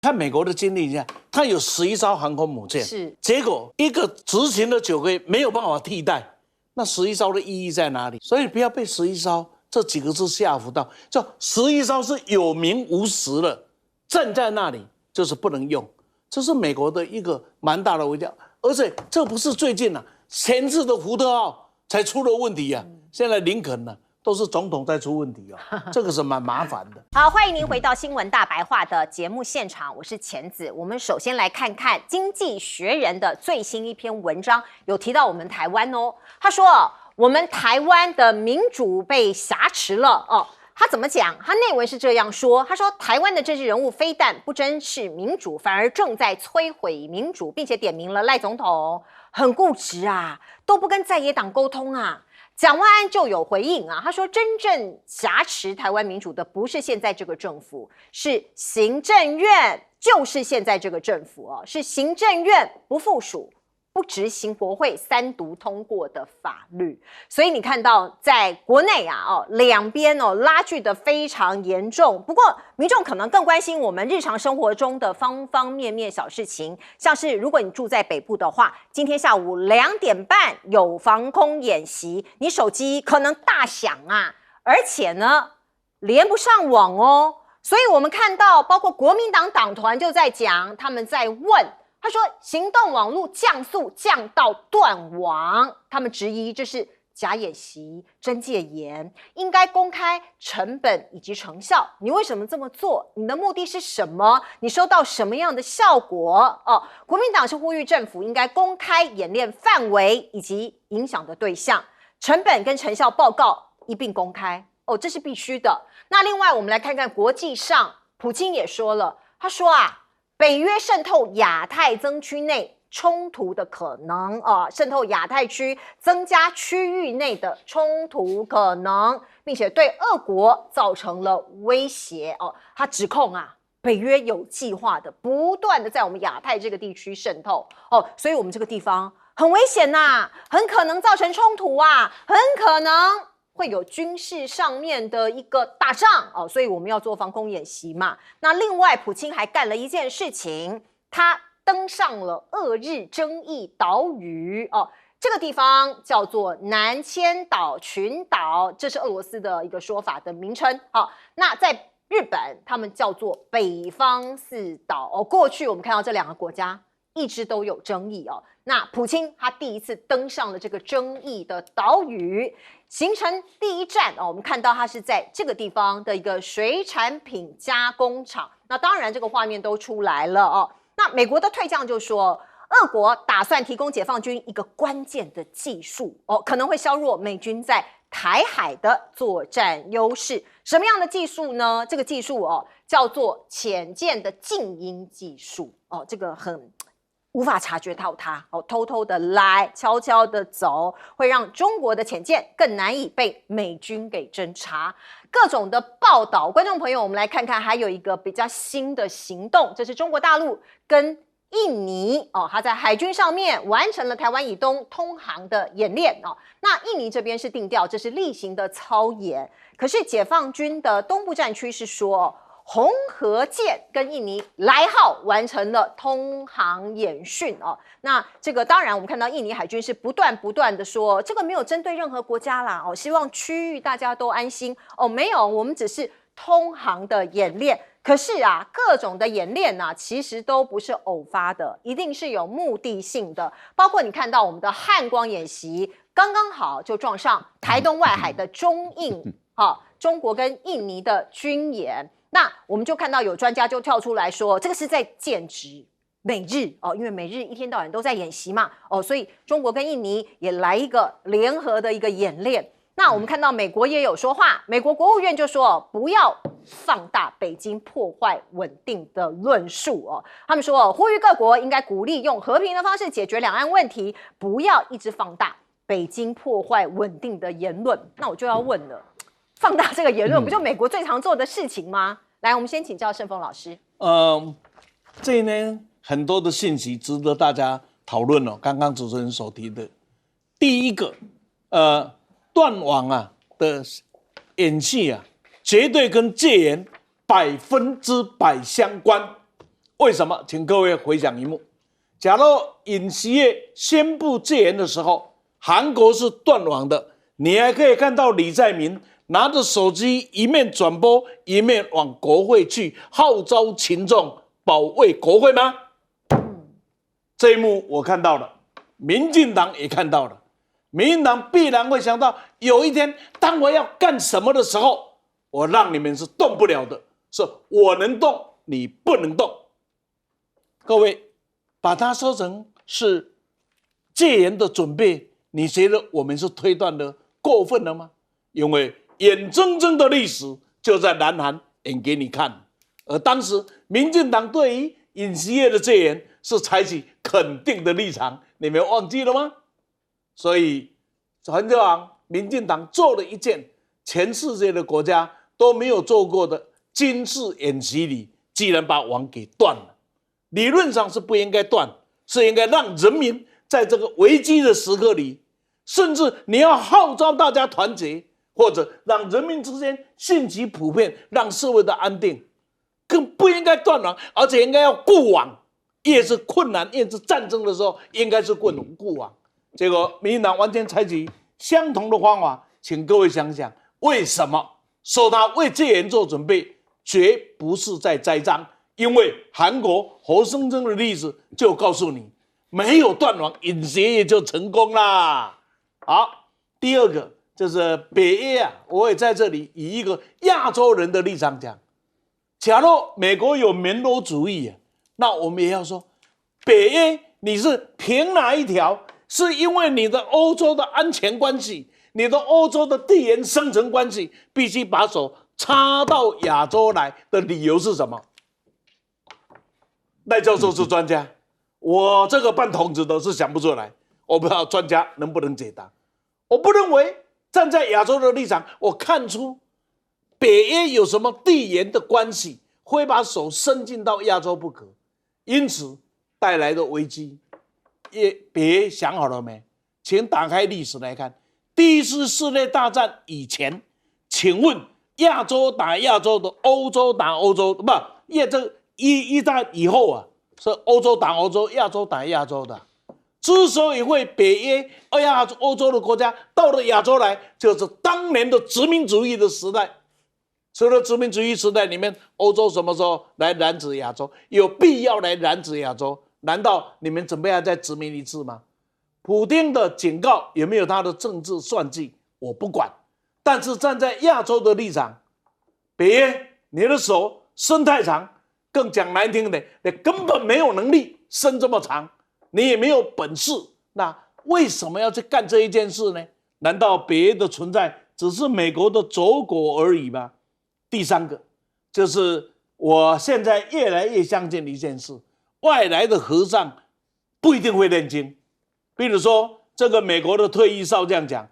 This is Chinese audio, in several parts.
看美国的经历一下，它有11艘航空母舰，是结果一个执行了9个月没有办法替代，那11艘的意义在哪里？所以不要被11艘这几个字吓唬到，就11艘是有名无实的，站在那里就是不能用，这是美国的一个蛮大的微调，而且这不是最近前次的福特号才出了问题现在林肯都是总统在出问题这个是蛮麻烦的。好，欢迎您回到新闻大白话的节目现场，我是钱子。我们首先来看看《经济学人》的最新一篇文章，有提到我们台湾哦。他说我们台湾的民主被挟持了哦。他怎么讲？他内文是这样说：他说，台湾的政治人物非但不珍视民主，反而正在摧毁民主，并且点名了赖总统很固执啊，都不跟在野党沟通啊。蒋万安就有回应他说，真正挟持台湾民主的不是现在这个政府，是行政院，就是现在这个政府是行政院不附属、不执行国会3读通过的法律。所以你看到在国内两边拉锯的非常严重。不过民众可能更关心我们日常生活中的方方面面小事情，像是如果你住在北部的话，今天下午2点半有防空演习，你手机可能大响而且呢连不上网哦。所以我们看到包括国民党党团就在讲，他们在问，他说行动网络降速降到断网，他们质疑这是假演习、真戒严，应该公开成本以及成效。你为什么这么做？你的目的是什么？你收到什么样的效果？国民党是呼吁政府应该公开演练范围以及影响的对象，成本跟成效报告一并公开。这是必须的。那另外我们来看看国际上，普京也说了，他说北约渗透亚太增区内冲突的可能渗透亚太区，增加区域内的冲突可能，并且对俄国造成了威胁他指控北约有计划的不断的在我们亚太这个地区渗透所以我们这个地方很危险很可能造成冲突很可能会有军事上面的一个打仗所以我们要做防空演习嘛。那另外普京还干了一件事情，他登上了俄日争议岛屿这个地方叫做南千岛群岛，这是俄罗斯的一个说法的名称那在日本他们叫做北方四岛过去我们看到这2个国家一直都有争议那普京他第一次登上了这个争议的岛屿，行程第一站我们看到他是在这个地方的一个水产品加工厂。那当然这个画面都出来了那美国的退将就说，俄国打算提供解放军一个关键的技术可能会削弱美军在台海的作战优势。什么样的技术呢？这个技术叫做潜舰的静音技术这个很无法察觉到它偷偷的来，悄悄的走，会让中国的潜舰更难以被美军给侦察。各种的报道，观众朋友，我们来看看，还有一个比较新的行动，这是中国大陆跟印尼它在海军上面完成了台湾以东通航的演练那印尼这边是定调这是例行的操演，可是解放军的东部战区是说红河舰跟印尼来号完成了通航演训那这个当然我们看到印尼海军是不断的说，这个没有针对任何国家啦希望区域大家都安心没有，我们只是通航的演练。可是各种的演练其实都不是偶发的，一定是有目的性的。包括你看到我们的汉光演习，刚刚好就撞上台东外海的中印中国跟印尼的军演。那我们就看到有专家就跳出来说，这个是在剑指美日因为美日一天到晚都在演习嘛所以中国跟印尼也来一个联合的一个演练。那我们看到美国也有说话，美国国务院就说不要放大北京破坏稳定的论述他们说呼吁各国应该鼓励用和平的方式解决两岸问题，不要一直放大北京破坏稳定的言论。那我就要问了，放大这个言论不就美国最常做的事情吗？来，我们先请教盛峰老师。这一呢很多的信息值得大家讨论刚刚主持人所提的，第一个，断网的演戏绝对跟戒严100%相关。为什么？请各位回想一幕：假如尹锡悦宣布戒严的时候，韩国是断网的，你还可以看到李在明拿着手机一面转播，一面往国会去号召群众保卫国会吗？这一幕我看到了，民进党也看到了。民进党必然会想到，有一天当我要干什么的时候，我让你们是动不了的，是我能动，你不能动。各位，把它说成是戒严的准备，你觉得我们是推断的过分了吗？因为眼睁睁的历史就在南韩演给你看，而当时民进党对于尹锡悦的戒严是采取肯定的立场，你们忘记了吗？所以韩国王民进党做了一件全世界的国家都没有做过的军事演习里，既然把网给断了，理论上是不应该断，是应该让人民在这个危机的时刻里，甚至你要号召大家团结，或者让人民之间信息普遍，让社会的安定，更不应该断网，而且应该要固网。越是困难，越是战争的时候，应该是固网。结果民进党完全采取相同的方法，请各位想想，为什么说他为戒严做准备，绝不是在栽赃？因为韩国侯胜珍的例子就告诉你，没有断网，尹锡悦就成功啦。好，第二个就是北约啊，我也在这里以一个亚洲人的立场讲，假如美国有门罗主义啊，那我们也要说，北约你是凭哪一条？是因为你的欧洲的安全关系，你的欧洲的地缘生存关系，必须把手插到亚洲来的理由是什么？赖教授是专家，我这个半筒子的是想不出来，我不知道专家能不能解答。我不认为站在亚洲的立场，我看出北约有什么地缘的关系会把手伸进到亚洲不可，因此带来的危机。北约想好了没？请打开历史来看，第一次世界大战以前，请问亚洲打亚洲的，欧洲打欧洲，不，一战以后啊，是欧洲打欧洲，亚洲打亚洲的。之所以会北约欧洲的国家到了亚洲来，就是当年的殖民主义的时代。除了殖民主义时代里面，欧洲什么时候来染指亚洲？有必要来染指亚洲？难道你们准备要再殖民一次吗？普丁的警告有没有他的政治算计？我不管。但是站在亚洲的立场，北约你的手伸太长，更讲难听的，你根本没有能力伸这么长，你也没有本事，那为什么要去干这一件事呢？难道北约的存在只是美国的走狗而已吗？第三个就是我现在越来越相信的一件事，外来的和尚不一定会念经。比如说这个美国的退役少将讲，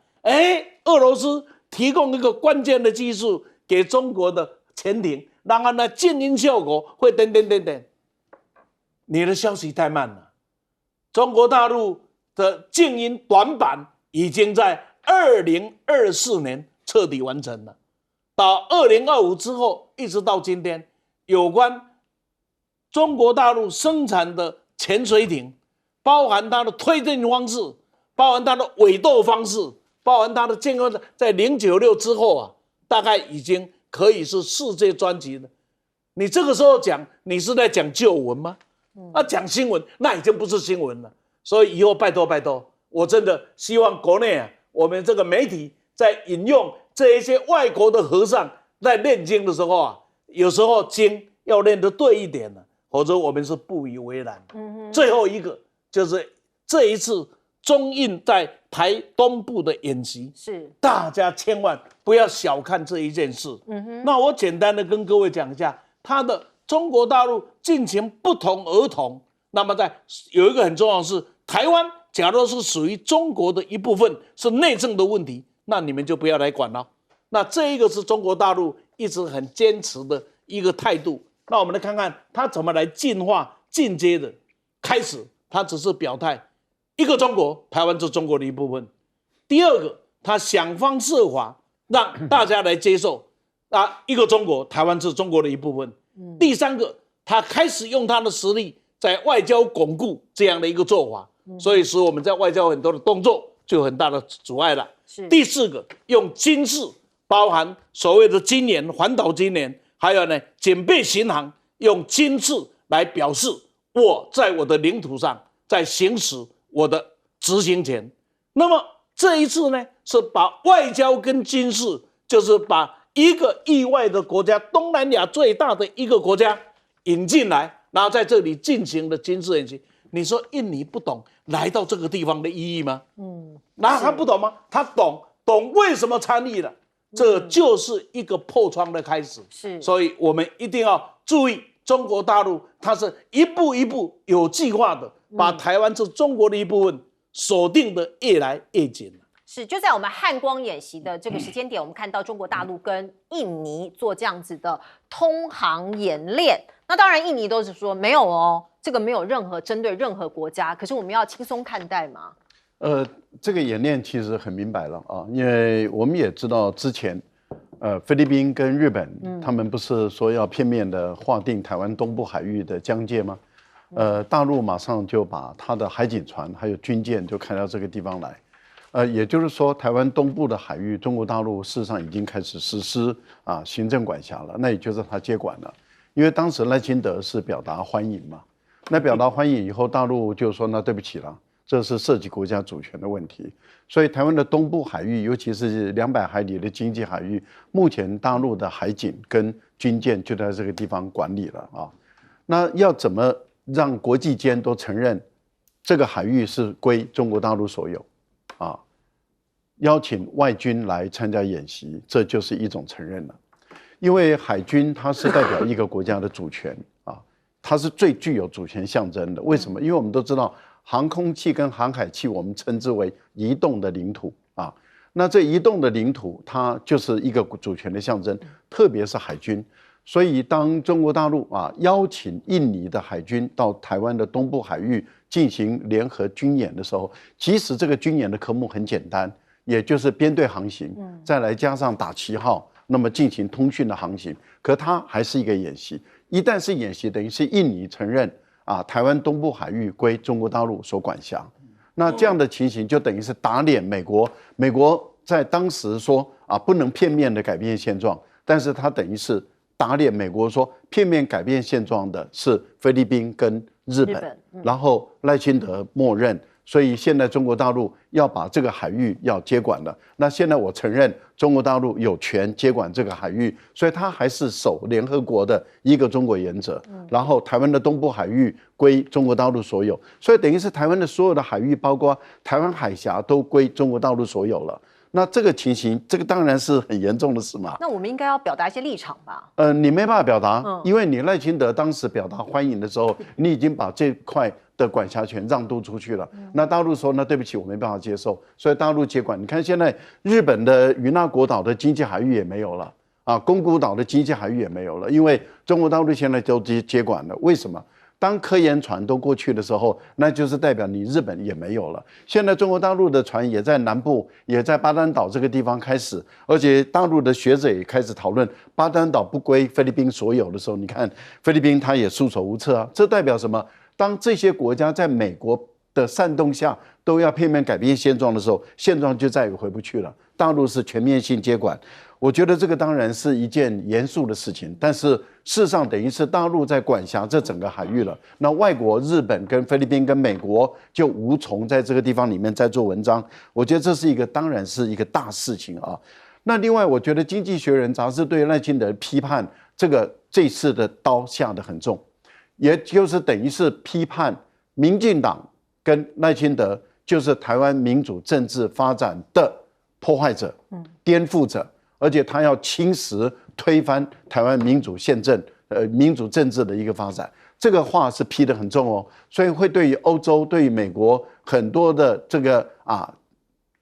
俄罗斯提供一个关键的技术给中国的潜艇，让它的静音效果会等。你的消息太慢了，中国大陆的静音短板已经在2024年彻底完成了，到2025之后一直到今天，有关中国大陆生产的潜水艇，包含它的推进方式，包含它的尾舵方式，包含它的健康，在096之后啊，大概已经可以是世界专级的。你这个时候讲，你是在讲旧闻吗？讲新闻，那已经不是新闻了。所以以后拜托，我真的希望国内啊，我们这个媒体在引用这一些外国的和尚在念经的时候啊，有时候经要念得对一点了，否则我们是不以为然。最后一个就是这一次中印在台东部的演习，是大家千万不要小看这一件事。那我简单的跟各位讲一下，它的中国大陆进行不同而同。那么有一个很重要的是，台湾假如是属于中国的一部分，是内政的问题，那你们就不要来管了。那这一个是中国大陆一直很坚持的一个态度。那我们来看看它怎么来进化进阶的。开始它只是表态一个中国，台湾是中国的一部分。第二个，它想方设法让大家来接受一个中国，台湾是中国的一部分。第三个，他开始用他的实力在外交巩固这样的一个做法，所以使我们在外交很多的动作就有很大的阻碍了。第4个，用军事，包含所谓的军演、环岛军演，还有呢警备巡航，用军事来表示我在我的领土上在行使我的执行权。那么这一次呢，是把外交跟军事，就是把一个意外的国家，东南亚最大的一个国家引进来，然后在这里进行的军事演习。你说印尼不懂来到这个地方的意义吗？那他不懂吗？他懂为什么参与了，这就是一个破窗的开始。所以我们一定要注意，中国大陆它是一步一步有计划的，把台湾这中国的一部分锁定的越来越紧了。就在我们汉光演习的这个时间点，我们看到中国大陆跟印尼做这样子的通航演练。那当然，印尼都是说没有哦，这个没有任何针对任何国家。可是我们要轻松看待吗？这个演练其实很明白了啊，因为我们也知道之前，菲律宾跟日本，他们不是说要片面的划定台湾东部海域的疆界吗？大陆马上就把他的海警船还有军舰就开到这个地方来。也就是说，台湾东部的海域，中国大陆事实上已经开始实施行政管辖了，那也就是他接管了。因为当时赖清德是表达欢迎嘛，那表达欢迎以后，大陆就说那对不起了，这是涉及国家主权的问题，所以台湾的东部海域，尤其是200海里的经济海域，目前大陆的海警跟军舰就在这个地方管理了啊。那要怎么让国际间都承认这个海域是归中国大陆所有？邀请外军来参加演习，这就是一种承认了。因为海军它是代表一个国家的主权它是最具有主权象征的。为什么？因为我们都知道，航空器跟航海器我们称之为移动的领土那这移动的领土，它就是一个主权的象征，特别是海军。所以，当中国大陆邀请印尼的海军到台湾的东部海域进行联合军演的时候，即使这个军演的科目很简单，也就是编队航行，再来加上打旗号，那么进行通讯的航行，可它还是一个演习。一旦是演习，等于是印尼承认台湾东部海域归中国大陆所管辖。那这样的情形就等于是打脸美国。美国在当时说不能片面的改变现状，但是它等于是打脸美国说片面改变现状的是菲律宾跟日本，然后赖清德默认。所以现在中国大陆要把这个海域要接管了。那现在我承认中国大陆有权接管这个海域，所以它还是守联合国的一个中国原则。然后台湾的东部海域归中国大陆所有，所以等于是台湾的所有的海域，包括台湾海峡都归中国大陆所有了。那这个情形，这个当然是很严重的事嘛。那我们应该要表达一些立场吧？你没办法表达，因为你赖清德当时表达欢迎的时候，你已经把这块的管辖权让渡出去了。那大陆说，那对不起，我没办法接受，所以大陆接管。你看现在日本的与那国岛的经济海域也没有了宫古岛的经济海域也没有了，因为中国大陆现在都接管了。为什么？当科研船都过去的时候，那就是代表你日本也没有了。现在中国大陆的船也在南部，也在巴丹岛这个地方开始，而且大陆的学者也开始讨论巴丹岛不归菲律宾所有的时候，你看菲律宾他也束手无策这代表什么？当这些国家在美国的煽动下都要片面改变现状的时候，现状就再也回不去了。大陆是全面性接管。我觉得这个当然是一件严肃的事情，但是事实上等于是大陆在管辖这整个海域了。那外国日本跟菲律宾跟美国就无从在这个地方里面再做文章。我觉得这是当然是一个大事情那另外，我觉得《经济学人》杂志对赖清德批判这次的刀下得很重，也就是等于是批判民进党跟赖清德就是台湾民主政治发展的破坏者、颠覆者。而且他要侵蚀、推翻台湾民主宪政、民主政治的一个发展，这个话是批得很重所以会对于欧洲、对于美国很多的这个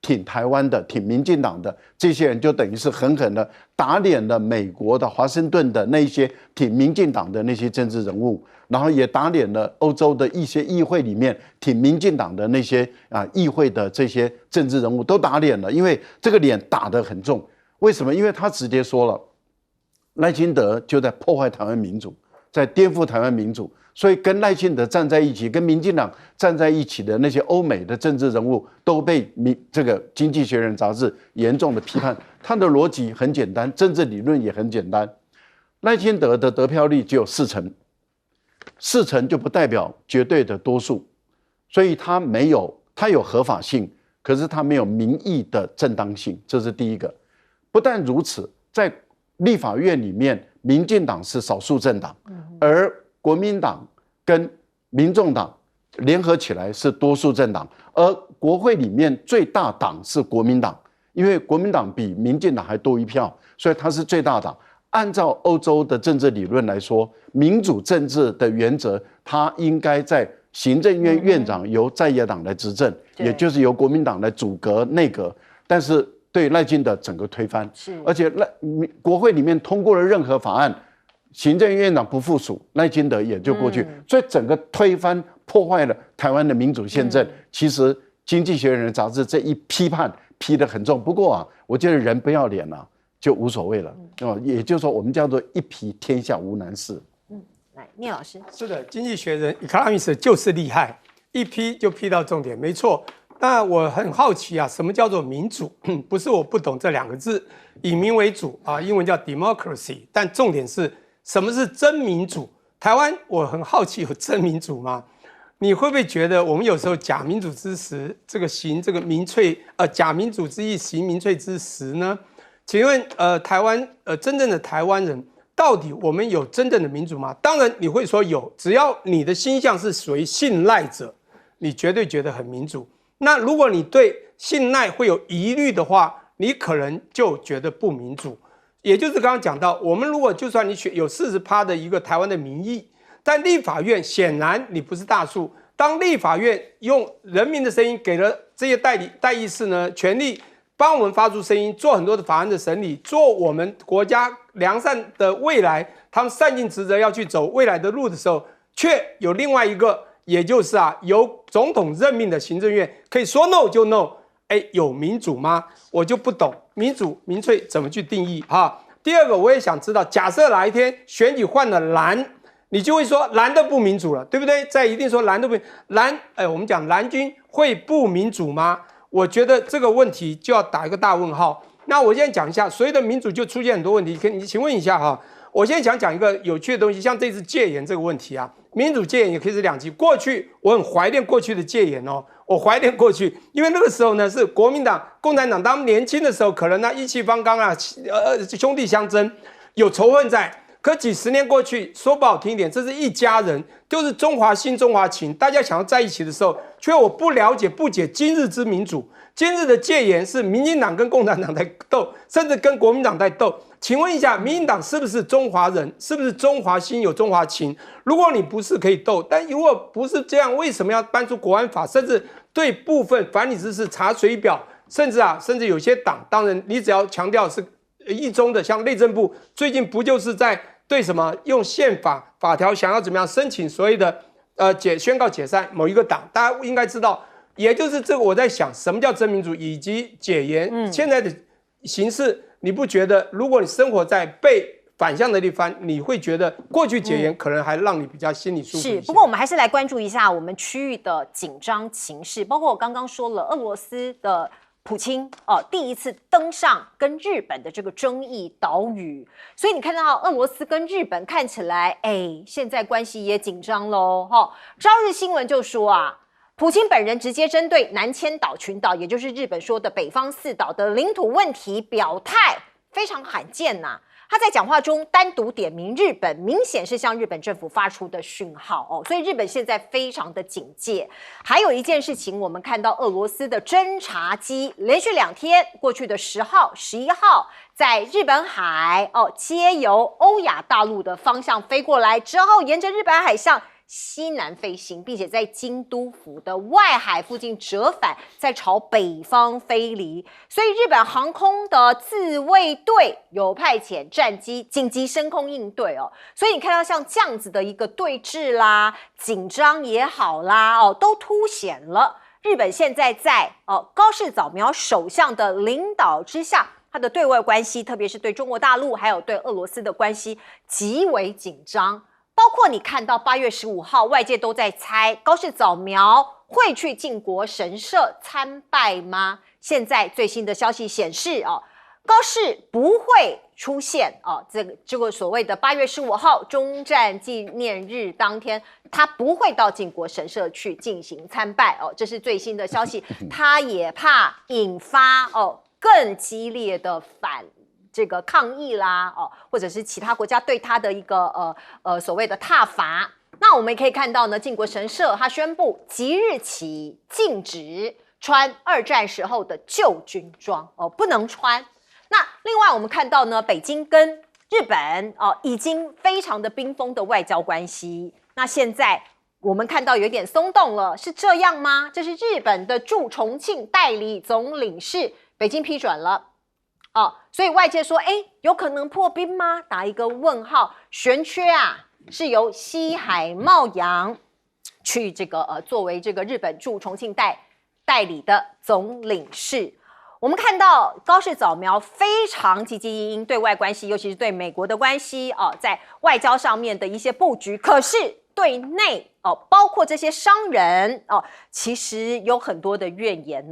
挺台湾的、挺民进党的这些人，就等于是狠狠的打脸了美国的华盛顿的那些挺民进党的那些政治人物，然后也打脸了欧洲的一些议会里面挺民进党的那些议会的这些政治人物都打脸了，因为这个脸打得很重。为什么？因为他直接说了，赖清德就在破坏台湾民主，在颠覆台湾民主。所以跟赖清德站在一起，跟民进党站在一起的那些欧美的政治人物，都被这个《经济学人》杂志严重的批判。他的逻辑很简单，政治理论也很简单。赖清德的得票率只有4成就不代表绝对的多数，所以他有合法性，可是他没有民意的正当性，这是第一个。不但如此，在立法院里面，民进党是少数政党，而国民党跟民众党联合起来是多数政党，而国会里面最大党是国民党，因为国民党比民进党还多1票，所以它是最大党。按照欧洲的政治理论来说，民主政治的原则，它应该在行政院院长由在野党来执政，也就是由国民党来组阁内阁。但是对赖清德整个推翻，而且国会里面通过了任何法案，行政院长不附属，赖清德也就过去，所以整个推翻破坏了台湾的民主宪政。其实《经济学人》杂志这一批判批得很重，不过啊，我觉得人不要脸啊，就无所谓了。也就是说，我们叫做一批天下无难事。来，聂老师，是的，《经济学人》Economist 就是厉害，一批就批到重点，没错。那我很好奇啊，什么叫做民主？不是我不懂这2个字，以民为主啊，英文叫 democracy， 但重点是什么是真民主？台湾我很好奇，有真民主吗？你会不会觉得我们有时候假民主之时，这个行这个民粹，假民主之意，行民粹之实呢？请问台湾真正的台湾人，到底我们有真正的民主吗？当然你会说有，只要你的心向是属于信赖者，你绝对觉得很民主。那如果你对信赖会有疑虑的话，你可能就觉得不民主。也就是刚刚讲到，我们如果就算你有40%的一个台湾的民意，但立法院显然你不是大数。当立法院用人民的声音给了这些代议士呢权利，帮我们发出声音，做很多的法案的审理，做我们国家良善的未来，他们善尽职责要去走未来的路的时候，却有另外一个，也就是由总统任命的行政院可以说 no 就 no。有民主吗？我就不懂民主民粹怎么去定义哈。第二个，我也想知道，假设哪一天选举换了蓝，你就会说蓝的不民主了，对不对？在一定说蓝的不蓝，我们讲蓝军会不民主吗？我觉得这个问题就要打一个大问号。那我现在讲一下，所谓的民主就出现很多问题，你请问一下哈。我现在想讲一个有趣的东西，像这次戒严这个问题啊，民主戒严也可以是2极。过去我很怀念过去的戒严哦，我怀念过去，因为那个时候呢是国民党、共产党，他们年轻的时候可能意气方刚啊，兄弟相争，有仇恨在。可几十年过去，说不好听一点，这是一家人，就是中华心、中华情，大家想要在一起的时候，却我不了解、不解今日之民主。今日的戒严是民进党跟共产党在斗，甚至跟国民党在斗。请问一下，民进党是不是中华人？是不是中华心有中华情？如果你不是，可以斗；但如果不是这样，为什么要搬出国安法？甚至对部分反理之事查水表，甚至有些党，当然你只要强调是一中的，像内政部最近不就是在对什么用宪法法条想要怎么样申请所谓的宣告解散某一个党？大家应该知道。也就是这个，我在想，什么叫真民主，以及解严。现在的形势，你不觉得？如果你生活在被反向的地方，你会觉得过去解严可能还让你比较心里舒服一些。是，不过我们还是来关注一下我们区域的紧张情势，包括我刚刚说了，俄罗斯的普京第一次登上跟日本的这个争议岛屿，所以你看到俄罗斯跟日本看起来，现在关系也紧张喽。朝日新闻就说普京本人直接针对南千岛群岛，也就是日本说的北方四岛的领土问题表态，非常罕见呐。他在讲话中单独点名日本，明显是向日本政府发出的讯号所以日本现在非常的警戒。还有一件事情，我们看到俄罗斯的侦察机连续2天，过去的10号、11号，在日本海皆由欧亚大陆的方向飞过来之后，沿着日本海向西南飞行，并且在京都府的外海附近折返，再朝北方飞离。所以日本航空的自卫队有派遣战机紧急升空应对所以你看到像这样子的一个对峙啦、紧张也好啦都凸显了日本现在在高市早苗首相的领导之下，他的对外关系，特别是对中国大陆还有对俄罗斯的关系极为紧张。包括你看到8月15号，外界都在猜高市早苗会去靖国神社参拜吗？现在最新的消息显示，高市不会出现这个所谓的8月15号终战纪念日当天，他不会到靖国神社去进行参拜这是最新的消息。他也怕引发更激烈的这个抗议啦或者是其他国家对他的一个所谓的挞伐。那我们也可以看到呢，靖国神社他宣布即日起禁止穿2战时候的旧军装不能穿。那另外我们看到呢，北京跟日本已经非常的冰封的外交关系。那现在我们看到有点松动了，是这样吗？这是日本的驻重庆代理总领事，北京批准了所以外界说，有可能破冰吗？打一个问号。悬缺是由西海茂洋去作为这个日本驻重庆代理的总领事。我们看到高市早苗非常积极营对外关系，尤其是对美国的关系在外交上面的一些布局。可是对内包括这些商人其实有很多的怨言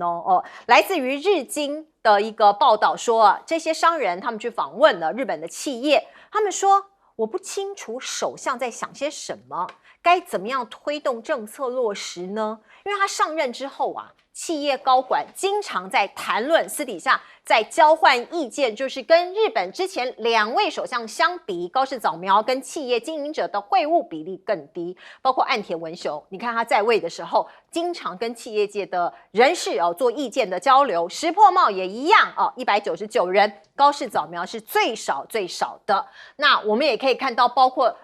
来自于日经的一个报道说这些商人他们去访问了日本的企业，他们说我不清楚首相在想些什么，该怎么样推动政策落实呢？因为他上任之后企业高管经常在谈论，私底下在交换意见，就是跟日本之前2位首相相比，高市早苗跟企业经营者的会晤比例更低。包括岸田文雄，你看他在位的时候，经常跟企业界的人士做意见的交流。石破茂也一样199人，高市早苗是最少的。那我们也可以看到，包括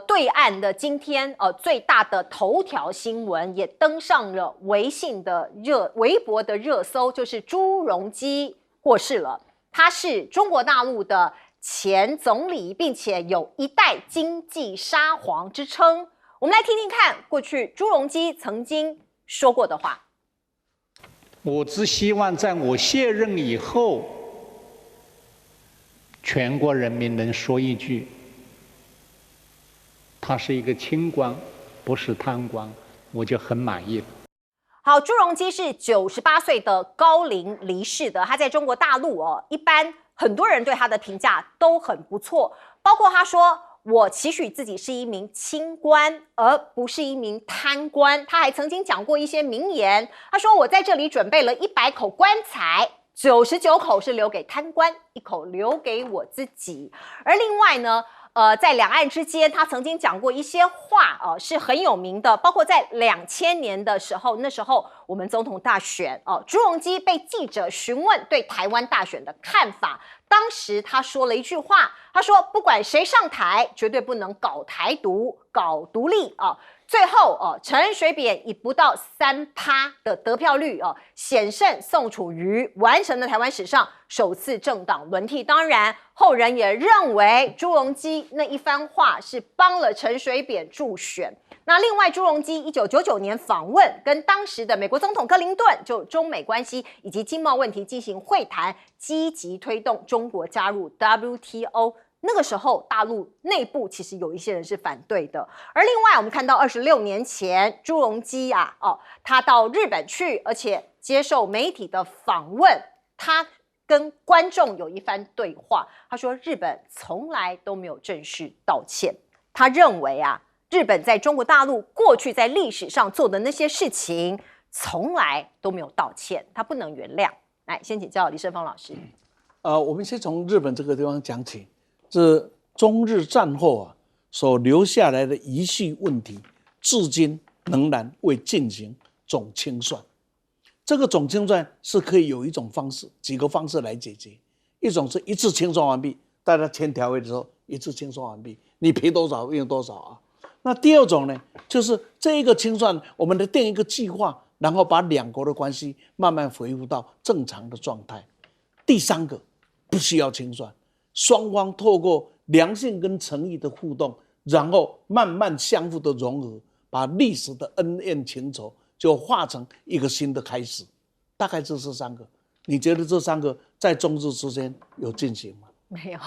对岸的今天最大的头条新闻也登上了微博的热搜，就是朱镕基过世了。他是中国大陆的前总理，并且有一代经济沙皇之称。我们来听听看过去朱镕基曾经说过的话。我只希望在我卸任以后，全国人民能说一句，他是一个清官，不是贪官，我就很满意了。好，朱镕基是98岁的高龄离世的。他在中国大陆一般很多人对他的评价都很不错，包括他说我期许自己是一名清官，而不是一名贪官。他还曾经讲过一些名言，他说我在这里准备了100口棺材，99口是留给贪官，1口留给我自己。而另外呢，在两岸之间，他曾经讲过一些话是很有名的，包括在2000年的时候，那时候我们总统大选朱镕基被记者询问对台湾大选的看法，当时他说了一句话，他说不管谁上台，绝对不能搞台独、搞独立最后陈水扁以不到3%的得票率险胜宋楚瑜，完成了台湾史上首次政党轮替。当然后人也认为朱镕基那一番话是帮了陈水扁助选。那另外朱镕基1999年访问，跟当时的美国总统克林顿就中美关系以及经贸问题进行会谈，积极推动中国加入 WTO。那个时候大陆内部其实有一些人是反对的。而另外我们看到26年前朱镕基他到日本去，而且接受媒体的访问，他跟观众有一番对话。他说日本从来都没有正式道歉，他认为日本在中国大陆过去在历史上做的那些事情从来都没有道歉，他不能原谅。来，先请教李胜峰老师。我们先从日本这个地方讲起。是中日战后所留下来的遗绪问题，至今仍然未进行总清算。这个总清算是可以有一种方式，几个方式来解决。一种是一次清算完毕，大家签条约的时候一次清算完毕，你赔多少用多少那第二种呢，就是这一个清算，我们来定一个计划，然后把两国的关系慢慢恢复到正常的状态。第三个，不需要清算。双方透过良性跟诚意的互动，然后慢慢相互的融合，把历史的恩怨情仇就化成一个新的开始。大概这是3个，你觉得这3个在中日之间有进行吗？没有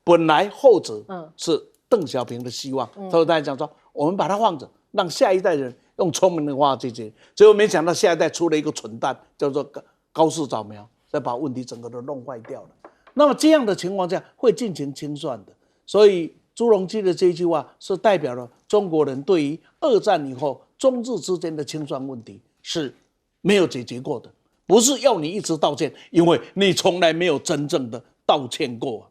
本来后者是邓小平的希望。所以大家讲说，我们把它放着，让下一代人用聪明的话解决。结果没想到下一代出了一个蠢蛋，叫做高市早苗，再把问题整个都弄坏掉了。那么这样的情况下会进行清算的。所以朱镕基的这句话是代表了中国人对于二战以后中日之间的清算问题是没有解决过的，不是要你一直道歉，因为你从来没有真正的道歉过。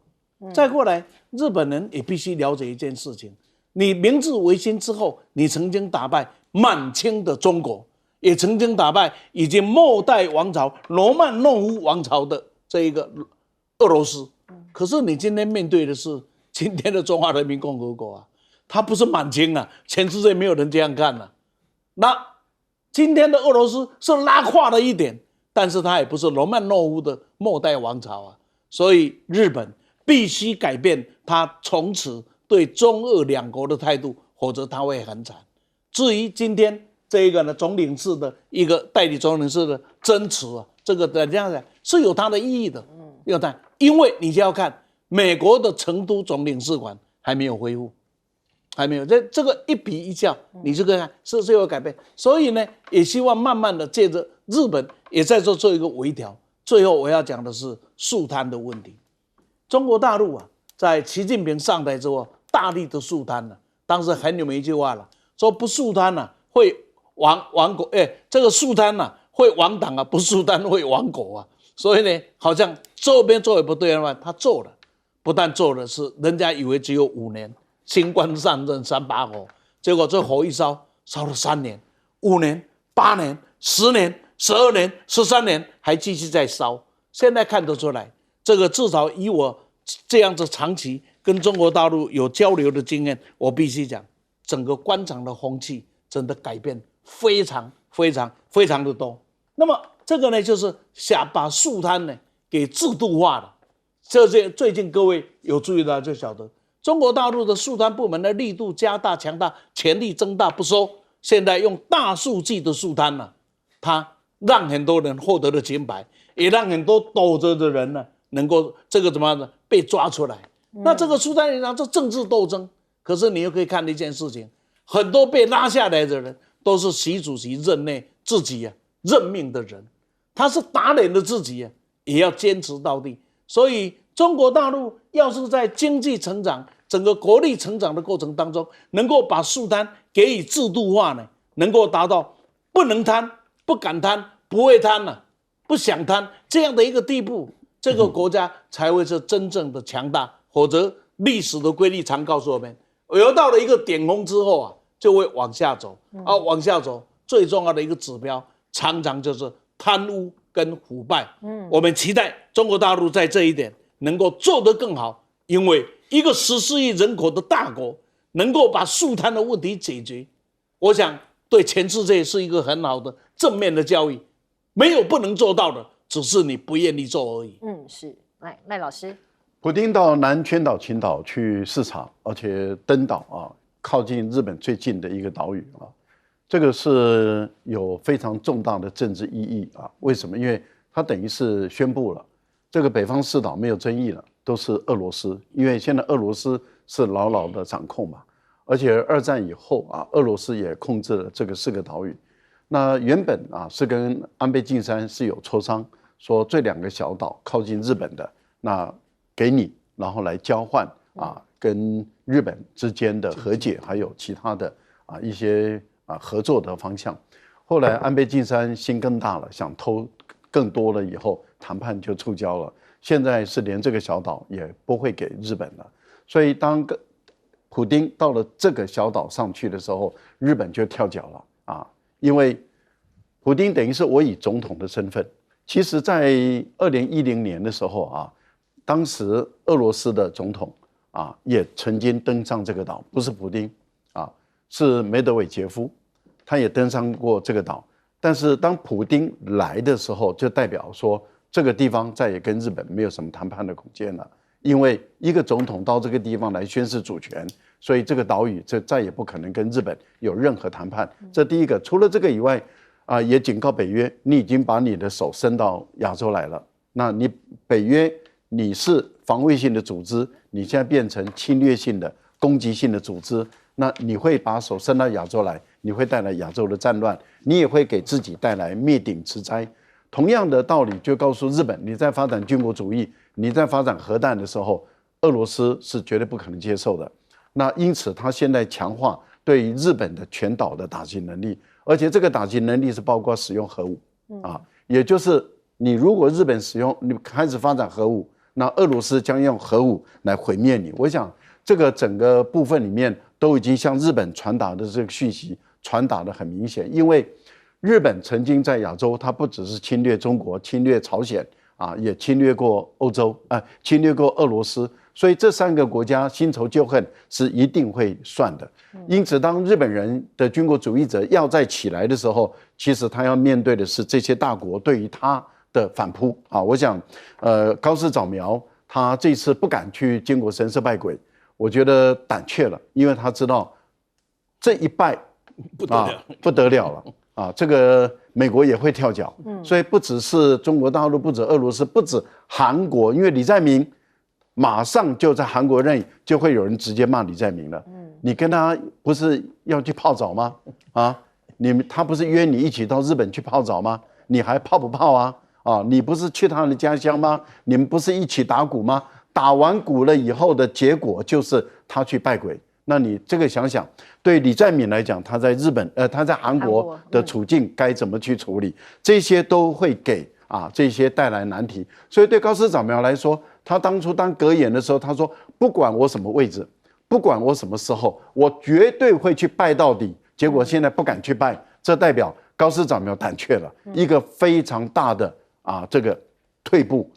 再过来，日本人也必须了解一件事情，你明治维新之后，你曾经打败满清的中国，也曾经打败已经末代王朝罗曼诺夫王朝的这一个俄罗斯。可是你今天面对的是今天的中华人民共和国啊，它不是满清啊，全世界没有人这样看啊。那今天的俄罗斯是拉胯了一点，但是它也不是罗曼诺夫的末代王朝啊。所以日本必须改变他从此对中俄两国的态度，否则他会很惨。至于今天这一个呢，总领事的一个代理总领事的争持啊，这个这样子是有它的意义的。要看，因为你就要看美国的成都总领事馆还没有恢复，还没有，这个一比一较，你就可以看是有改变。所以呢，也希望慢慢的借着日本也在做一个微调。最后我要讲的是肃贪的问题。中国大陆啊，在习近平上台之后，大力的肃贪了。当时很有名一句话了，说不肃贪啊，会亡国，这个肃贪啊会亡党啊，不肃贪会亡国啊。所以呢，好像这边做也不对的话，他做了，不但做了是人家以为只有5年，新官上任3把火，结果这火一烧，烧了3年、5年、8年、10年、12年、13年，还继续在烧。现在看得出来，这个至少以我这样子长期跟中国大陆有交流的经验，我必须讲，整个官场的风气真的改变非常的多。那么这个呢，就是想把肃贪呢给制度化了。这些最近各位有注意到就晓得，中国大陆的肃贪部门的力度加大强大，权力增大不收。现在用大数据的肃贪呢，它让很多人获得了清白，也让很多躲着的人呢能够这个怎么样呢被抓出来。那这个肃贪人这政治斗争，可是你又可以看一件事情，很多被拉下来的人都是习主席任内自己任命的人，他是打脸了自己也要坚持到底。所以中国大陆要是在经济成长、整个国力成长的过程当中，能够把肃贪给予制度化呢，能够达到不能贪、不敢贪、不会贪不想贪这样的一个地步，这个国家才会是真正的强大。否则历史的规律常告诉我们，有到了一个顶峰之后就会往下走，往下走最重要的一个指标常常就是贪污跟腐败。我们期待中国大陆在这一点能够做得更好，因为一个14亿人口的大国能够把肃贪的问题解决，我想对全世界是一个很好的正面的教育。没有不能做到的，只是你不愿意做而已。是。来，赖老师，普丁到南圈岛群岛去视察，而且登岛靠近日本最近的一个岛屿这个是有非常重大的政治意义为什么？因为它等于是宣布了这个北方四岛没有争议了，都是俄罗斯，因为现在俄罗斯是牢牢的掌控嘛，而且2战以后俄罗斯也控制了这个4个岛屿。那原本是跟安倍晋三是有磋商，说这2个小岛靠近日本的，那给你，然后来交换跟日本之间的和解，还有其他的一些合作的方向。后来安倍晋三心更大了，想偷更多了以后，谈判就触礁了。现在是连这个小岛也不会给日本了。所以当普丁到了这个小岛上去的时候，日本就跳脚了因为普丁等于是我以总统的身份。其实在2010年的时候当时俄罗斯的总统也曾经登上这个岛，不是普丁是梅德韦杰夫，他也登上过这个岛。但是当普丁来的时候，就代表说这个地方再也跟日本没有什么谈判的空间了，因为一个总统到这个地方来宣示主权，所以这个岛屿这再也不可能跟日本有任何谈判。这第一个。除了这个以外也警告北约，你已经把你的手伸到亚洲来了，那你北约你是防卫性的组织，你现在变成侵略性的攻击性的组织，那你会把手伸到亚洲来，你会带来亚洲的战乱，你也会给自己带来灭顶之灾。同样的道理，就告诉日本，你在发展军国主义，你在发展核弹的时候，俄罗斯是绝对不可能接受的。那因此，他现在强化对于日本的全岛的打击能力，而且这个打击能力是包括使用核武啊，也就是你如果日本你开始发展核武，那俄罗斯将用核武来毁灭你。我想这个整个部分里面都已经向日本传达的这个讯息传达的很明显，因为日本曾经在亚洲，它不只是侵略中国、侵略朝鲜啊，也侵略过欧洲侵略过俄罗斯，所以这3个国家新仇旧恨是一定会算的。因此，当日本人的军国主义者要再起来的时候，其实他要面对的是这些大国对于他的反扑啊。我想，高市早苗他这次不敢去靖国神社拜鬼，我觉得胆怯了，因为他知道这一拜不得了了。这个美国也会跳脚，所以不只是中国大陆，不止俄罗斯，不止韩国，因为李在明马上就在韩国内就会有人直接骂李在明了。你跟他不是要去泡澡吗？他不是约你一起到日本去泡澡吗？你还泡不泡啊？你不是去他的家乡吗？你们不是一起打鼓吗？打完鼓了以后的结果就是他去拜鬼。那你这个想想，对李在明来讲，他在他在韩国的处境该怎么去处理？这些都会给这些带来难题。所以对高市早苗来说，他当初当阁员的时候，他说不管我什么位置，不管我什么时候，我绝对会去拜到底。结果现在不敢去拜，这代表高市早苗胆怯了，一个非常大的这个退步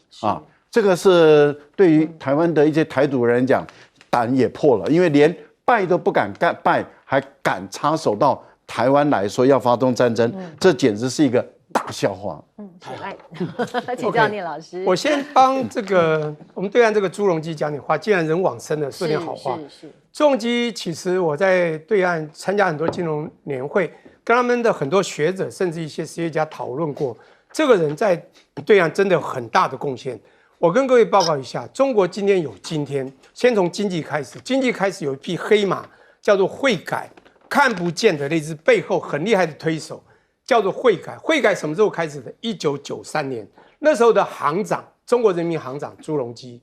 这个是对于台湾的一些台独人讲，胆也破了，因为连拜都不敢拜，还敢插手到台湾来说要发动战争，这简直是一个大笑话。请教聂老师。我先帮我们对岸这个朱镕基讲点话，既然人往生了，说点好话。是。朱镕基其实我在对岸参加很多金融年会，跟他们的很多学者甚至一些实业家讨论过，这个人在对岸真的有很大的贡献。我跟各位报告一下，中国今天有今天，先从经济开始。经济开始有一匹黑马，叫做汇改，看不见的那只背后很厉害的推手，叫做汇改。汇改什么时候开始的？1993年，那时候的行长，中国人民行长朱镕基，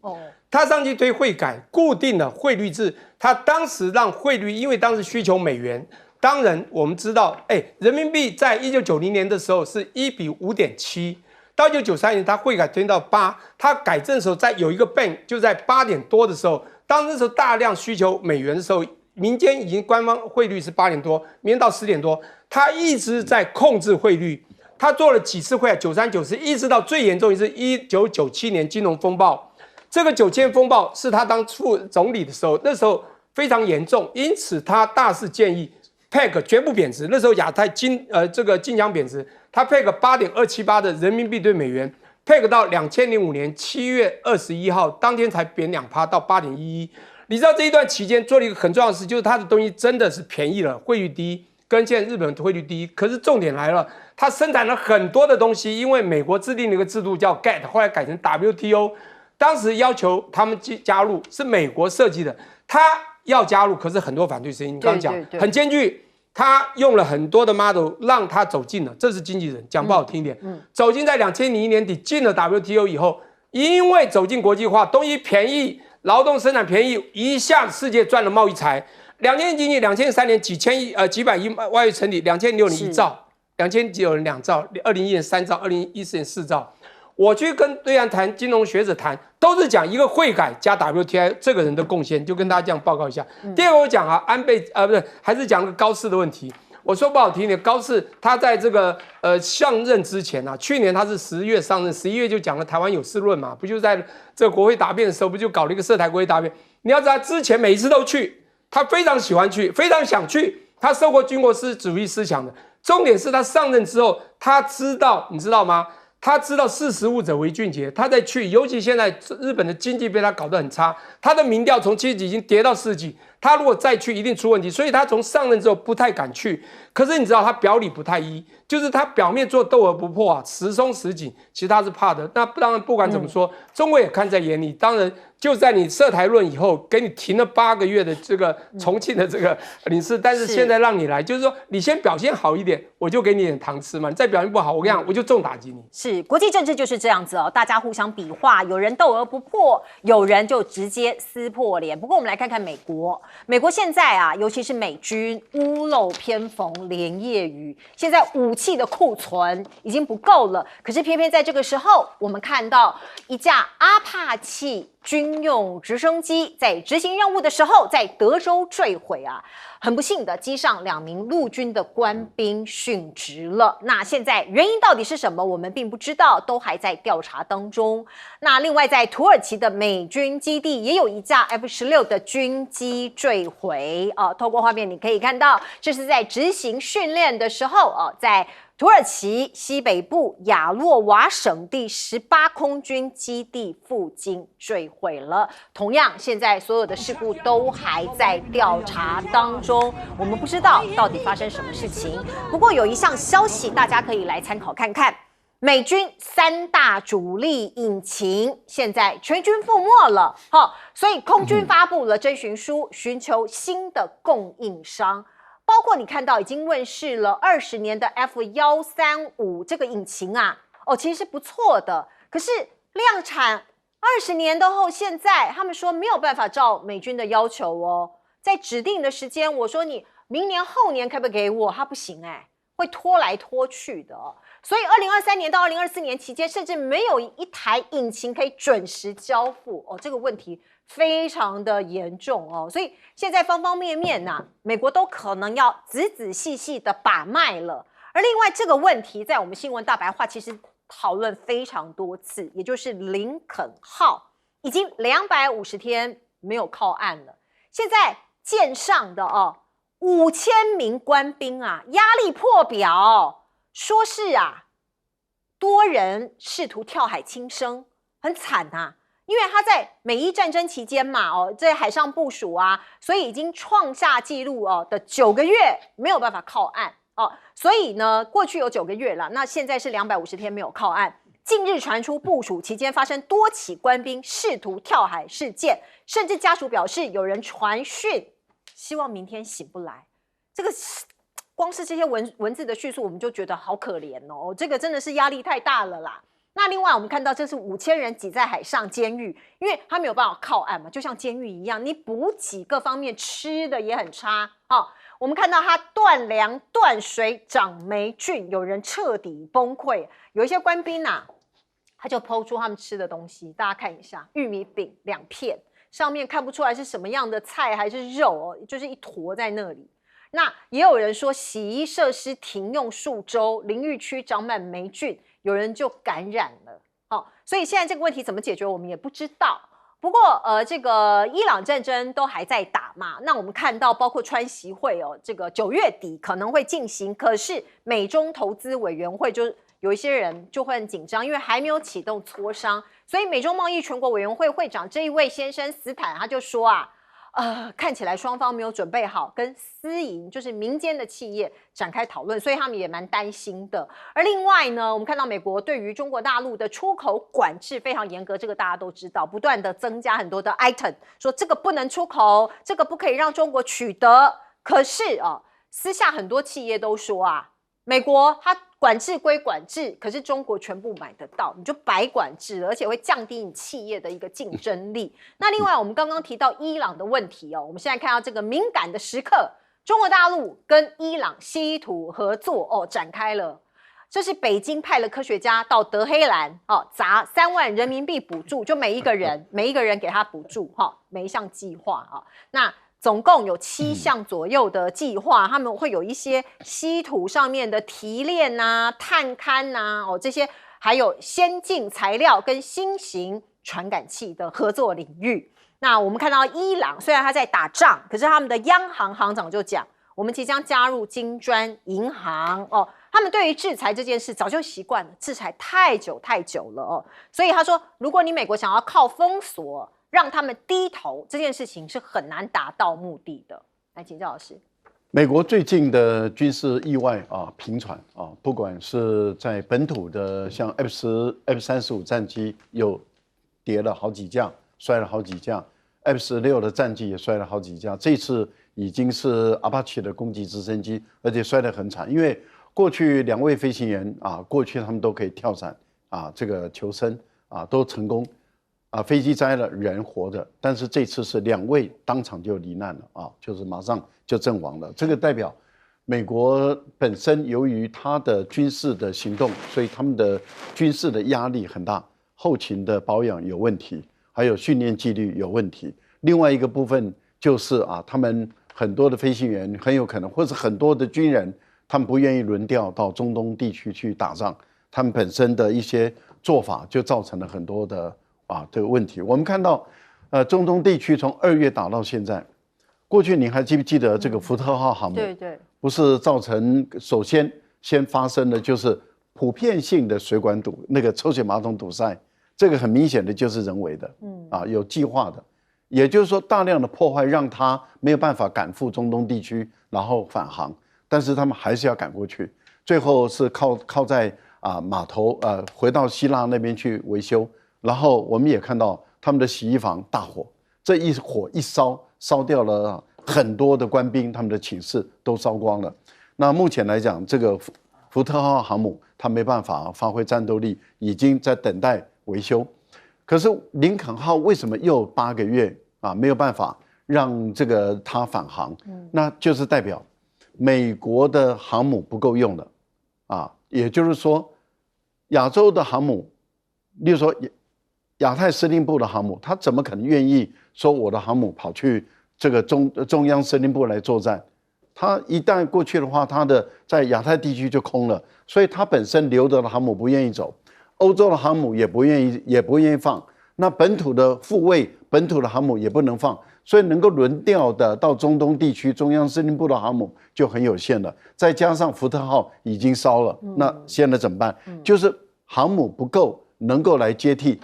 他上去推汇改，固定了汇率制。他当时让汇率，因为当时需求美元，当然我们知道，人民币在1990年的时候是1比5.7。到1993年，他汇改推到8，他改正的时候，在有一个 bank 就在8点多的时候，当那时候大量需求美元的时候，民间已经官方汇率是8点多，民间到10点多，他一直在控制汇率，他做了几次会，93、94，一直到最严重一次1997年金融风暴，这个9000风暴是他当副总理的时候，那时候非常严重，因此他大肆建议 peg 绝不贬值，那时候亚太金强贬值。他 peg 8.278的人民币对美元 ，peg 到2005年7月21号当天才贬2%到8.11。你知道这一段期间做了一个很重要的事，就是他的东西真的是便宜了，汇率低，跟现在日本汇率低。可是重点来了，他生产了很多的东西，因为美国制定了一个制度叫 GATT， 后来改成 WTO， 当时要求他们加入，是美国设计的，他要加入，可是很多反对声音。你刚刚讲很艰巨。他用了很多的 model 让他走进了，这是经纪人讲不好听一点，走进在2001年底进了 WTO 以后，因为走进国际化，东西便宜，劳动生产便宜，一下世界赚了贸易财。2000年经济，2003年几百亿外汇成立，2006年1兆，2009年2兆，2011年3兆，2014年4兆。我去跟对岸谈金融学者谈，都是讲一个汇改加 WTI 这个人的贡献，就跟大家这样报告一下。第二个我讲还是讲个高市的问题。我说不好听点，高市他在这个上任之前去年他是10月上任，11月就讲了台湾有事论嘛，不就在这个国会答辩的时候，不就搞了一个涉台国会答辩？你要知道他之前每一次都去，他非常喜欢去，非常想去，他受过军国主义思想的。重点是他上任之后，他知道，你知道吗？他知道识时务者为俊杰，他在去，尤其现在日本的经济被他搞得很差，他的民调从70几已经跌到40几，他如果再去，一定出问题。所以他从上任之后不太敢去。可是你知道他表里不太一，就是他表面做斗而不破啊，时松时紧，其实他是怕的。那当然不管怎么说，中国也看在眼里。当然就在你涉台论以后，给你停了8个月的这个重庆的这个领事，但是现在让你来，就是说你先表现好一点，我就给你点糖吃嘛。你再表现不好，我跟你讲，我就重打击你。是国际政治就是这样子哦，大家互相比划，有人斗而不破，有人就直接撕破脸。不过我们来看看美国，美国现在啊，尤其是美军屋漏偏逢连夜雨，现在武器的库存已经不够了，可是偏偏在这个时候，我们看到一架阿帕奇军用直升机在执行任务的时候，在德州坠毁啊。很不幸的，机上2名陆军的官兵殉职了。那现在原因到底是什么？我们并不知道，都还在调查当中。那另外，在土耳其的美军基地也有一架 F-16的军机坠毁啊。透过画面你可以看到，这是在执行训练的时候啊，在土耳其西北部亚洛瓦省第18空军基地附近坠毁了。同样，现在所有的事故都还在调查当中，我们不知道到底发生什么事情。不过有一项消息，大家可以来参考看看。美军3大主力引擎现在全军覆没了，所以空军发布了征询书，寻求新的供应商。包括你看到已经问世了20年的 F135这个引擎啊，其实是不错的。可是量产20年的后，现在他们说没有办法照美军的要求哦，在指定的时间，我说你明年后年可不可以给我？他不行会拖来拖去的所以2023年到2024年期间，甚至没有一台引擎可以准时交付这个问题非常的严重所以现在方方面面美国都可能要仔仔细细的把脉了。而另外这个问题在我们新闻大白话其实讨论非常多次，也就是林肯号已经250天没有靠岸了，现在舰上的5000名官兵压力破表，说是多人试图跳海轻生，很惨因为他在美伊战争期间嘛在海上部署所以已经创下纪录的9个月没有办法靠岸所以呢过去有9个月了，那现在是250天没有靠岸。近日传出部署期间发生多起官兵试图跳海事件，甚至家属表示有人传讯希望明天醒不来。这个光是这些文字的叙述，我们就觉得好可怜这个真的是压力太大了啦。那另外我们看到这是5000人挤在海上监狱，因为他没有办法靠岸嘛，就像监狱一样，你补给各方面吃的也很差我们看到他断粮断水长霉菌，有人彻底崩溃。有一些官兵他就抛出他们吃的东西，大家看一下，玉米饼2片，上面看不出来是什么样的菜还是肉就是一坨在那里。那也有人说洗衣设施停用数周，淋浴区长满霉菌，有人就感染了所以现在这个问题怎么解决我们也不知道。不过这个伊朗战争都还在打嘛，那我们看到包括川习会这个9月底可能会进行，可是美中投资委员会就有一些人就会很紧张，因为还没有启动磋商，所以美中贸易全国委员会会长这一位先生斯坦他就说看起来双方没有准备好跟私营就是民间的企业展开讨论，所以他们也蛮担心的。而另外呢，我们看到美国对于中国大陆的出口管制非常严格，这个大家都知道，不断的增加很多的 item， 说这个不能出口，这个不可以让中国取得。可是私下很多企业都说美国它管制归管制，可是中国全部买得到，你就白管制了，而且会降低你企业的一个竞争力。那另外我们刚刚提到伊朗的问题我们现在看到这个敏感的时刻，中国大陆跟伊朗稀土合作展开了。这是北京派了科学家到德黑兰砸3万人民币补助，就每一个人给他补助每一项计划那总共有7项左右的计划，他们会有一些稀土上面的提炼探勘这些，还有先进材料跟新型传感器的合作领域。那我们看到伊朗虽然他在打仗，可是他们的央行行长就讲，我们即将加入金砖银行他们对于制裁这件事早就习惯了，制裁太久了所以他说，如果你美国想要靠封锁让他们低头，这件事情是很难达到目的的。来，请教老师。美国最近的军事意外频传不管是在本土的像 F-35战机有跌了好几架，摔了好几架 ，F-16的战机也摔了好几架，这次已经是阿帕奇的攻击直升机，而且摔得很惨，因为过去2位飞行员过去他们都可以跳伞这个求生都成功飞机栽了，人活着，但是这次是2位当场就罹难了就是马上就阵亡了。这个代表美国本身由于它的军事的行动，所以他们的军事的压力很大，后勤的保养有问题，还有训练纪律有问题。另外一个部分就是他们很多的飞行员很有可能，或是很多的军人，他们不愿意轮调到中东地区去打仗，他们本身的一些做法就造成了很多的这个问题。我们看到中东地区从2月打到现在，过去你还记不记得这个福特号航母？对，不是造成首先发生的就是普遍性的水管堵，那个抽水马桶堵塞，这个很明显的就是人为的，有计划的，也就是说大量的破坏让他没有办法赶赴中东地区，然后返航，但是他们还是要赶过去，最后是靠在码头回到希腊那边去维修。然后我们也看到他们的洗衣房大火，这一火一烧掉了很多的官兵，他们的寝室都烧光了。那目前来讲，这个福特号航母它没办法发挥战斗力，已经在等待维修。可是林肯号为什么又8个月没有办法让这个它返航？那就是代表美国的航母不够用了也就是说亚洲的航母，例如说亚太司令部的航母，他怎么可能愿意说我的航母跑去这个中央司令部来作战？他一旦过去的话，他的在亚太地区就空了，所以他本身留着的航母不愿意走，欧洲的航母也不愿意放，那本土的护卫本土的航母也不能放，所以能够轮调的到中东地区中央司令部的航母就很有限了。再加上福特号已经烧了，那现在怎么办？就是航母不够能够来接替。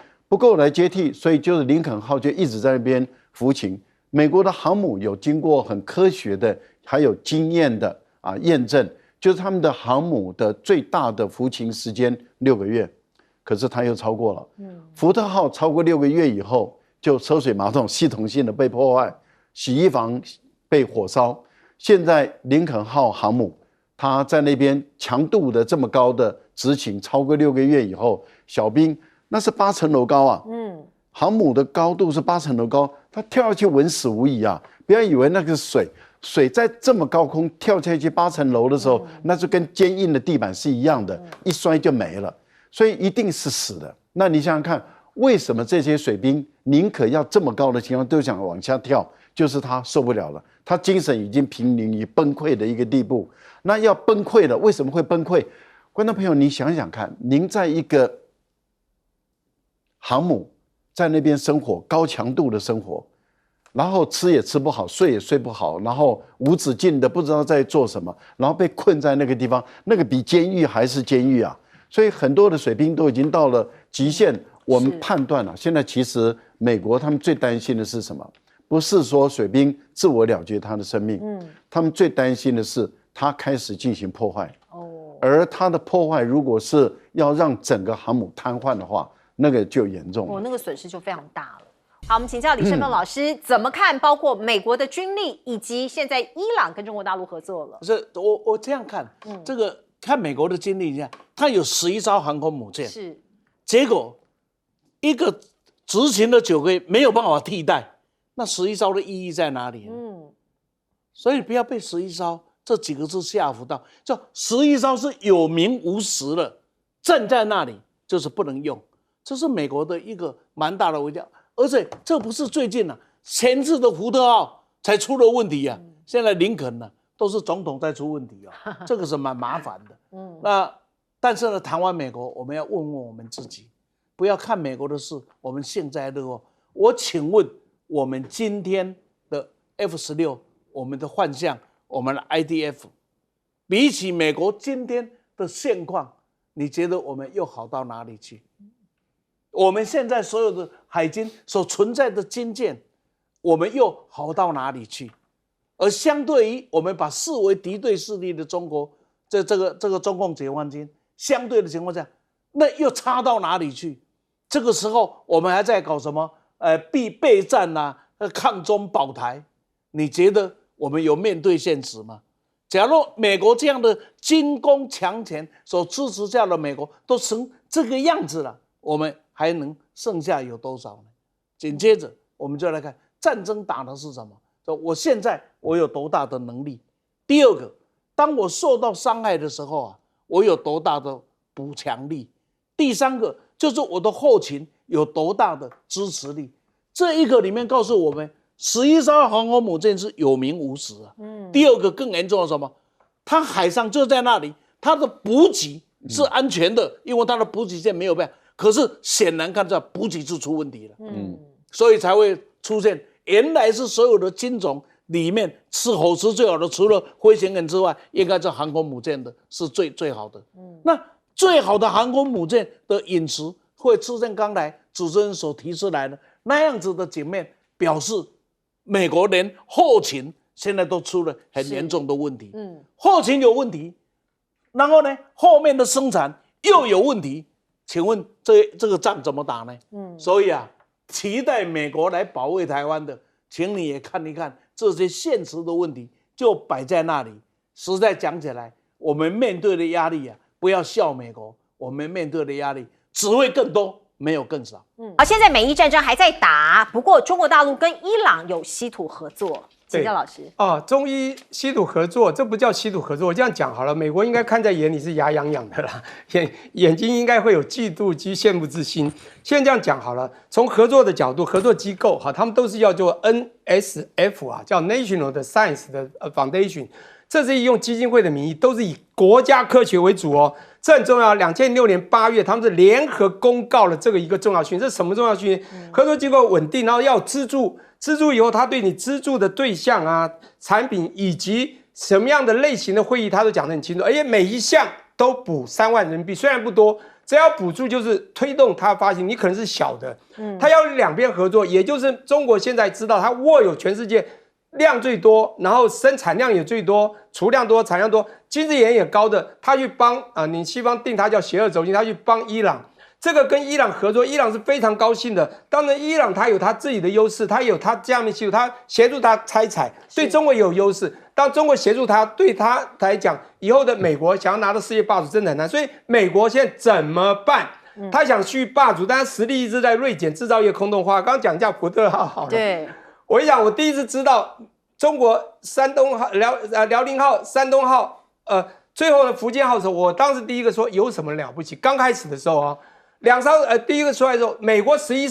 所以就是林肯号就一直在那边服勤。美国的航母有经过很科学的还有经验的验证，就是他们的航母的最大的服勤时间6个月，可是它又超过了。福特号超过6个月以后，就抽水马桶系统性的被破坏，洗衣房被火烧。现在林肯号航母它在那边强度的这么高的执勤，超过6个月以后，小兵。那是8层楼高航母的高度是8层楼高，它跳下去稳死无疑不要以为那个水在这么高空跳下去8层楼的时候，那就跟坚硬的地板是一样的，一摔就没了，所以一定是死的。那你想想看，为什么这些水兵宁可要这么高的情况都想往下跳？就是他受不了了，他精神已经濒临于崩溃的一个地步。那要崩溃了，为什么会崩溃？观众朋友，你想想看，您在一个航母在那边生活，高强度的生活，然后吃也吃不好，睡也睡不好，然后无止境的不知道在做什么，然后被困在那个地方，那个比监狱还是监狱所以很多的水兵都已经到了极限。我们判断了，现在其实美国他们最担心的是什么？不是说水兵自我了结他的生命，他们最担心的是他开始进行破坏。而他的破坏如果是要让整个航母瘫痪的话，那个就严重了，那个损失就非常大了。好，我们请教李胜峰老师怎么看，包括美国的军力，以及现在伊朗跟中国大陆合作了。是我这样看，这个看美国的军力一下，它有11艘航空母舰，是，结果一个执勤了9个月没有办法替代，那11艘的意义在哪里？所以不要被11艘这几个字吓唬到，就11艘是有名无实了，站在那里就是不能用。这是美国的一个蛮大的危机，而且这不是最近前次的福特号才出了问题现在林肯都是总统在出问题这个是蛮麻烦的。那但是呢，谈完美国，我们要问问我们自己，不要看美国的事，我们幸灾乐祸。我请问，我们今天的 F-16，我们的幻象，我们的 IDF， 比起美国今天的现况，你觉得我们又好到哪里去？我们现在所有的海军所存在的军舰，我们又好到哪里去？而相对于我们把视为敌对势力的中国，这个中共解放军，相对的情况下，那又差到哪里去？这个时候我们还在搞什么？备战啊，抗中保台，你觉得我们有面对现实吗？假如美国这样的军工强权所支持下的美国都成这个样子了，我们还能剩下有多少呢？紧接着我们就来看战争打的是什么？我现在我有多大的能力？第二个，当我受到伤害的时候啊，我有多大的补强力？第三个就是我的后勤有多大的支持力？这一个里面告诉我们，11艘航空母舰是有名无实啊。第二个更严重的是什么？它海上就在那里，它的补给是安全的，因为它的补给线没有变。可是显然看到补给是出问题了，所以才会出现原来是所有的军种里面吃伙食最好的，除了飞行员之外，应该是航空母舰的是最好的。那最好的航空母舰的饮食会出现刚才主持人所提出来的那样子的景面，表示美国连后勤现在都出了很严重的问题。后勤有问题，然后呢，后面的生产又有问题，请问这个仗怎么打呢？所以啊，期待美国来保卫台湾的，请你也看一看这些现实的问题就摆在那里。实在讲起来，我们面对的压力啊，不要笑美国，我们面对的压力只会更多，没有更少。好，现在美伊战争还在打，不过中国大陆跟伊朗有稀土合作，请教老师。中伊稀土合作，这不叫稀土合作，我这样讲好了，美国应该看在眼里是牙痒痒的啦，眼睛应该会有嫉妒及羡慕之心。现在这样讲好了，从合作的角度，合作机构他们都是叫做 NSF 啊，叫 National 的 Science 的Foundation。这是用基金会的名义，都是以国家科学为主哦，这很重要。2006年8月，他们是联合公告了这个一个重要讯息。这是什么重要讯息？合作机构稳定，然后要资助，资助以后，他对你资助的对象啊、产品以及什么样的类型的会议，他都讲得很清楚。而且每一项都补3万人民币，虽然不多，只要补助就是推动它发行。你可能是小的，他要两边合作，也就是中国现在知道，它握有全世界量最多，然后生产量也最多，储量多，产量多，经济也高的，他去帮你西方定它叫邪恶轴心，他去帮伊朗，这个跟伊朗合作，伊朗是非常高兴的。当然，伊朗它有它自己的优势，它有它这样的技术，它协助它开采，对中国也有优势。当中国协助它，对它来讲，以后的美国想要拿到世界霸主真的很难。所以美国现在怎么办？他想去霸主，但是实力一直在锐减，制造业空洞化。刚刚讲叫福特号好了，对。我一讲，我第一次知道中国山东号、辽宁号、山东号，最后的福建号的时候，我当时第一个说有什么了不起？刚开始的时候啊，2艘第一个出来的时候，美国11